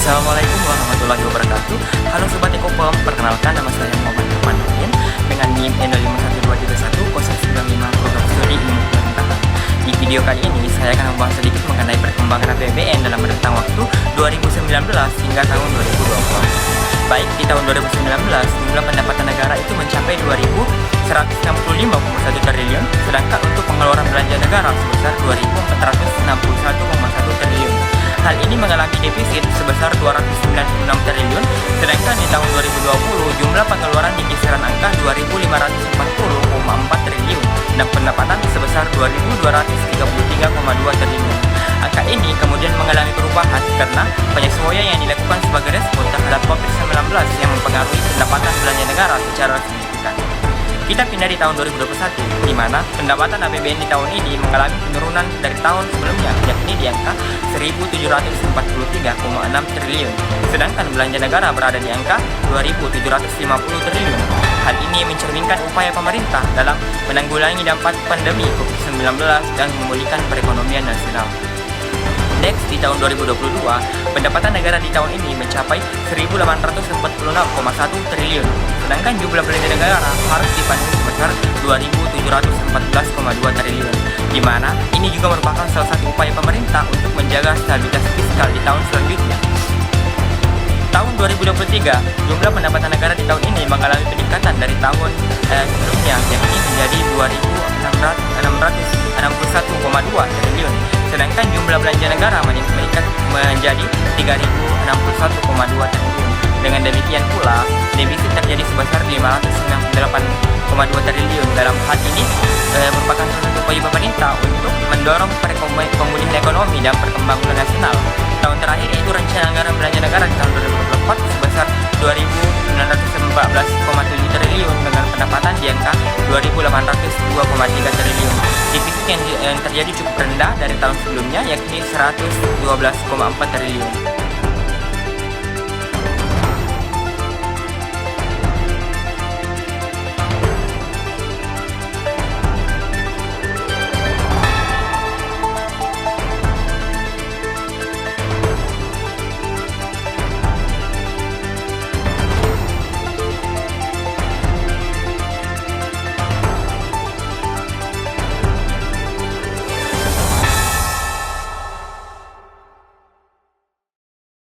Assalamualaikum warahmatullahi wabarakatuh. Halo Sobat Ekopom, perkenalkan nama saya Muhammad Irfan Nurdin dengan NIM N51231 program studi ilmu pemerintahan. Di video kali ini saya akan membahas sedikit mengenai perkembangan APBN dalam rentang waktu 2019 hingga tahun 2020. Baik, di tahun 2019 jumlah pendapatan negara itu mencapai 2.165,1 triliun, sedangkan untuk pengeluaran belanja negara sebesar 2.461,1 triliun. Hal ini mengalami defisit sebesar 296 triliun, sedangkan di tahun 2020 jumlah pengeluaran di kisaran angka 2.540,4 triliun dan pendapatan sebesar 2.233,2 triliun. Angka ini kemudian mengalami perubahan karena penyesuaian yang dilakukan sebagai respon terhadap COVID-19 yang mempengaruhi pendapatan belanja negara secara signifikan. Kita pindah di tahun 2021, di mana pendapatan APBN di tahun ini mengalami penurunan dari tahun sebelumnya, yakni di angka 1.743,6 triliun, sedangkan belanja negara berada di angka 2.750 triliun. Hal ini mencerminkan upaya pemerintah dalam menanggulangi dampak pandemi COVID-19 dan memulihkan perekonomian nasional. Next, di tahun 2022, pendapatan negara di tahun ini mencapai 1.846,1 triliun, sedangkan jumlah belanja negara harus dipenuhi sebesar 2.714,2 triliun, di mana ini juga merupakan salah satu upaya pemerintah untuk menjaga stabilitas fiskal di tahun selanjutnya. Tahun 2023, jumlah pendapatan negara di tahun ini mengalami peningkatan dari tahun sebelumnya, yakni menjadi 2.661,2 triliun, sedangkan jumlah belanja negara meningkat menjadi 3.061,2 triliun. Dengan demikian pula, defisit terjadi sebesar 598,2 triliun. Dalam hal ini merupakan salah satu upaya pemerintah untuk mendorong pemulihan ekonomi dan perkembangan nasional. Tahun terakhir yaitu rencana anggaran belanja negara di tahun 2024 sebesar 2.914,7 triliun dengan pendapatan di angka 2.802,3 triliun. Defisit yang terjadi cukup rendah dari tahun sebelumnya, yakni 112,4 triliun.